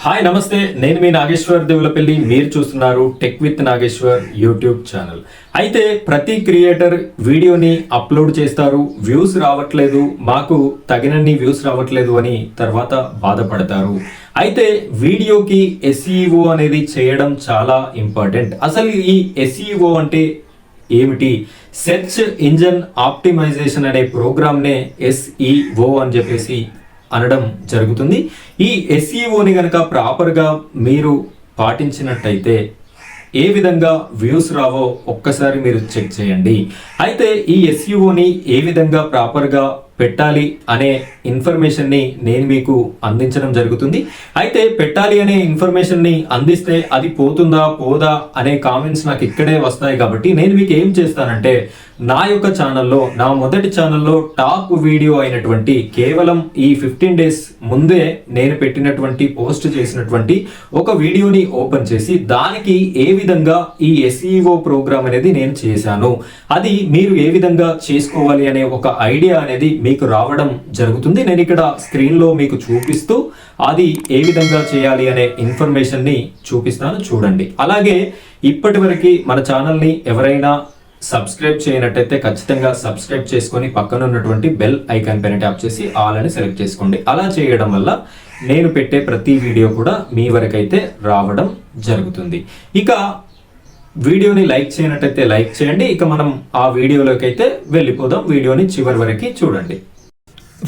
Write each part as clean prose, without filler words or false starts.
Hi నమస్తే, నేను మీ నాగేశ్వర్ దేవులపల్లి. మీరు చూస్తున్నారు tech with Nageshwar YouTube channel. అయితే ప్రతి క్రియేటర్ వీడియోని అప్లోడ్ చేస్తారు, వ్యూస్ రావట్లేదు, మాకు తగినన్ని వ్యూస్ రావట్లేదు అని తర్వాత బాధపడతారు. అయితే వీడియోకి ఎస్ఈఓ అనేది చేయడం చాలా ఇంపార్టెంట్. అసలు ఈ ఎస్ఈఓ అంటే ఏమిటి? సెర్చ్ ఇంజన్ ఆప్టిమైజేషన్ అనే ప్రోగ్రామ్నే ఎస్ఈఓ అని చెప్పేసి అనడం జరుగుతుంది. ఈ ఎస్ఈఓని కనుక ప్రాపర్గా మీరు పాటించినట్టయితే ఏ విధంగా వ్యూస్ రావో ఒక్కసారి మీరు చెక్ చేయండి. అయితే ఈ ఎస్ఈఓని ఏ విధంగా ప్రాపర్గా పెట్టాలి అనే ఇన్ఫర్మేషన్ని నేను మీకు అందించడం జరుగుతుంది. అయితే పెట్టాలి అనే ఇన్ఫర్మేషన్ని అందిస్తే అది పోతుందా పోదా అనే కామెంట్స్ నాకు ఇక్కడే వస్తాయి. కాబట్టి నేను మీకు ఏం చేస్తానంటే, నా యొక్క ఛానల్లో, నా మొదటి ఛానల్లో టాప్ వీడియో అయినటువంటి కేవలం ఈ 15 డేస్ ముందే నేను పెట్టినటువంటి పోస్ట్ చేసినటువంటి ఒక వీడియోని ఓపెన్ చేసి దానికి ఏ విధంగా ఈ ఎస్ఈఓ ప్రోగ్రామ్ అనేది నేను చేశాను, అది మీరు ఏ విధంగా చేసుకోవాలి అనే ఒక ఐడియా అనేది మీకు రావడం జరుగుతుంది. నేను ఇక్కడ స్క్రీన్ లో మీకు చూపిస్తూ అది ఏ విధంగా చేయాలి అనే ఇన్ఫర్మేషన్ ని చూపిస్తాను, చూడండి. అలాగే ఇప్పటి వరకు మన ఛానల్ ని ఎవరైనా సబ్స్క్రైబ్ చేయనట్టయితే ఖచ్చితంగా సబ్స్క్రైబ్ చేసుకొని పక్కన ఉన్నటువంటి బెల్ ఐకాన్ పైన ట్యాప్ చేసి ఆల్ అని సెలెక్ట్ చేసుకోండి. అలా చేయడం వల్ల నేను పెట్టే ప్రతి వీడియో కూడా మీ వరకైతే రావడం జరుగుతుంది. ఇక వీడియోని లైక్ చేయనట్టయితే లైక్ చేయండి. ఇక మనం ఆ వీడియోలోకి అయితే వెళ్ళిపోదాం. వీడియోని చివరి వరకు చూడండి.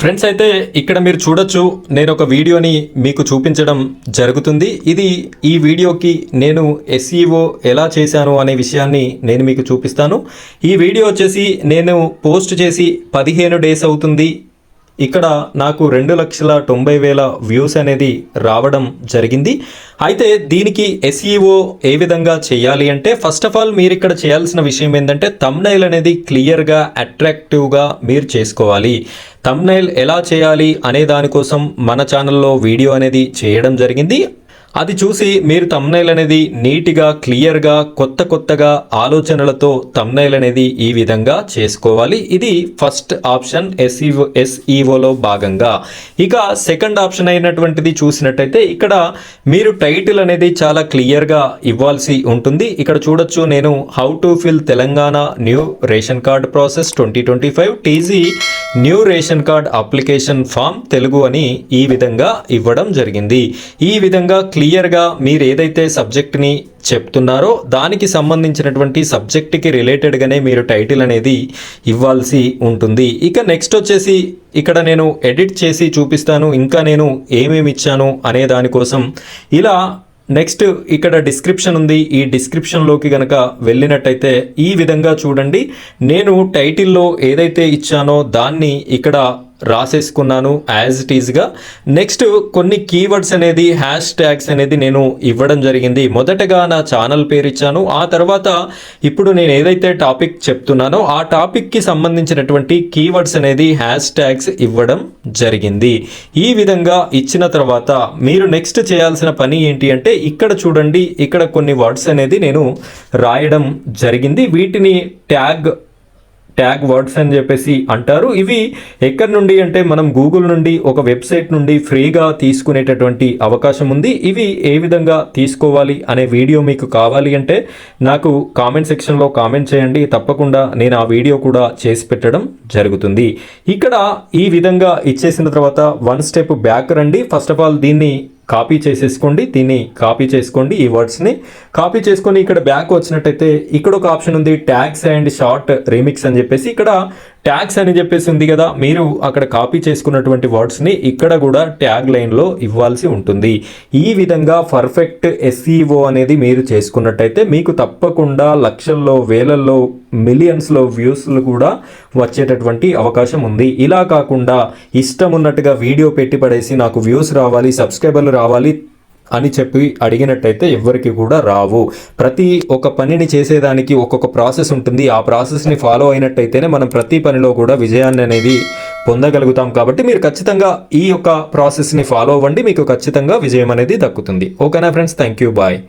ఫ్రెండ్స్, అయితే ఇక్కడ మీరు చూడొచ్చు, నేను ఒక వీడియోని మీకు చూపించడం జరుగుతుంది. ఈ వీడియోకి నేను ఎస్ఈఓ ఎలా చేశాను అనే విషయాన్ని నేను మీకు చూపిస్తాను. ఈ వీడియో వచ్చేసి నేను పోస్ట్ చేసి 15 డేస్ అవుతుంది. ఇక్కడ నాకు 2,90,000 వ్యూస్ అనేది రావడం జరిగింది. అయితే దీనికి ఎస్ఈఓ ఏ విధంగా చేయాలి అంటే, ఫస్ట్ ఆఫ్ ఆల్ మీరు ఇక్కడ చేయాల్సిన విషయం ఏంటంటే, థంబ్నైల్ అనేది క్లియర్గా అట్రాక్టివ్గా మీరు చేసుకోవాలి. థంబ్నైల్ ఎలా చేయాలి అనే దానికోసం మన ఛానల్లో వీడియో అనేది చేయడం జరిగింది. అది చూసి మీరు థంబ్నైల్ అనేది నీట్గా క్లియర్గా కొత్తగా ఆలోచనలతో థంబ్నైల్ అనేది ఈ విధంగా చేసుకోవాలి. ఇది ఫస్ట్ ఆప్షన్ ఎస్ఈఓలో భాగంగా. ఇక సెకండ్ ఆప్షన్ అయినటువంటిది చూసినట్టయితే, ఇక్కడ మీరు టైటిల్ అనేది చాలా క్లియర్గా ఇవ్వాల్సి ఉంటుంది. ఇక్కడ చూడొచ్చు, నేను how to fill Telangana new ration card process 2025 TG new ration card application form Telugu అని ఈ విధంగా ఇవ్వడం జరిగింది. ఈ విధంగా క్లియర్గా మీరు ఏదైతే సబ్జెక్ట్ని చెప్తున్నారో దానికి సంబంధించినటువంటి సబ్జెక్ట్కి రిలేటెడ్గానే మీరు టైటిల్ అనేది ఇవ్వాల్సి ఉంటుంది. ఇక నెక్స్ట్ వచ్చేసి ఇక్కడ నేను ఎడిట్ చేసి చూపిస్తాను, ఇంకా నేను ఏమేమి ఇచ్చాను అనే దానికోసం. ఇలా నెక్స్ట్ ఇక్కడ డిస్క్రిప్షన్ ఉంది. ఈ డిస్క్రిప్షన్లోకి కనుక వెళ్ళినట్టయితే ఈ విధంగా చూడండి, నేను టైటిల్లో ఏదైతే ఇచ్చానో దాన్ని ఇక్కడ రాసేసుకున్నాను యాజ్ ఇట్ ఈజ్గా. నెక్స్ట్ కొన్ని కీవర్డ్స్ అనేది, హ్యాష్ ట్యాగ్స్ అనేది నేను ఇవ్వడం జరిగింది. మొదటగా నా ఛానల్ పేరు ఇచ్చాను, ఆ తర్వాత ఇప్పుడు నేను ఏదైతే టాపిక్ చెప్తున్నానో ఆ టాపిక్కి సంబంధించినటువంటి కీవర్డ్స్ అనేది హ్యాష్ ట్యాగ్స్ ఇవ్వడం జరిగింది. ఈ విధంగా ఇచ్చిన తర్వాత మీరు నెక్స్ట్ చేయాల్సిన పని ఏంటి అంటే, ఇక్కడ చూడండి, ఇక్కడ కొన్ని వర్డ్స్ అనేది నేను రాయడం జరిగింది. వీటిని ట్యాగ్ వర్డ్స్ అని చెప్పేసి అంటారు. ఇవి ఎక్కడి నుండి అంటే, మనం గూగుల్ నుండి ఒక వెబ్సైట్ నుండి ఫ్రీగా తీసుకునేటటువంటి అవకాశం ఉంది. ఇవి ఏ విధంగా తీసుకోవాలి అనే వీడియో మీకు కావాలి అంటే నాకు కామెంట్ సెక్షన్లో కామెంట్ చేయండి, తప్పకుండా నేను ఆ వీడియో కూడా చేసి పెట్టడం జరుగుతుంది. ఇక్కడ ఈ విధంగా ఇచ్చేసిన తర్వాత వన్ స్టెప్ బ్యాక్ రండి. ఫస్ట్ ఆఫ్ ఆల్ దీన్ని కాపీ చేసేసుకోండి, ఈ వర్డ్స్ని కాపీ చేసుకొని ఇక్కడ బ్యాక్ వచ్చినట్టయితే ఇక్కడ ఒక ఆప్షన్ ఉంది, ట్యాగ్స్ అండ్ షార్ట్ రీమిక్స్ అని చెప్పేసి. ఇక్కడ ట్యాగ్స్ అని చెప్పేసి ఉంది కదా, మీరు అక్కడ కాపీ చేసుకున్నటువంటి వర్డ్స్ని ఇక్కడ కూడా ట్యాగ్ లైన్లో ఇవ్వాల్సి ఉంటుంది. ఈ విధంగా పర్ఫెక్ట్ ఎస్ఈఓ అనేది మీరు చేసుకున్నట్టయితే మీకు తప్పకుండా లక్షల్లో, వేలల్లో, మిలియన్స్లో వ్యూస్లు కూడా వచ్చేటటువంటి అవకాశం ఉంది. ఇలా కాకుండా ఇష్టం ఉన్నట్టుగా వీడియో పెట్టి పడేసి నాకు వ్యూస్ రావాలి, సబ్స్క్రైబర్లు రావాలి అని చెప్పి అడిగినట్టయితే ఎవ్వరికి కూడా రావు. ప్రతి ఒక్క పనిని చేసేదానికి ఒక్కొక్క ప్రాసెస్ ఉంటుంది. ఆ ప్రాసెస్ని ఫాలో అయినట్టయితేనే మనం ప్రతి పనిలో కూడా విజయాన్ని అనేది పొందగలుగుతాం. కాబట్టి మీరు ఖచ్చితంగా ఈ యొక్క ప్రాసెస్ని ఫాలో అవ్వండి, మీకు ఖచ్చితంగా విజయం అనేది దక్కుతుంది. ఓకేనా ఫ్రెండ్స్, థ్యాంక్ యూ, బాయ్.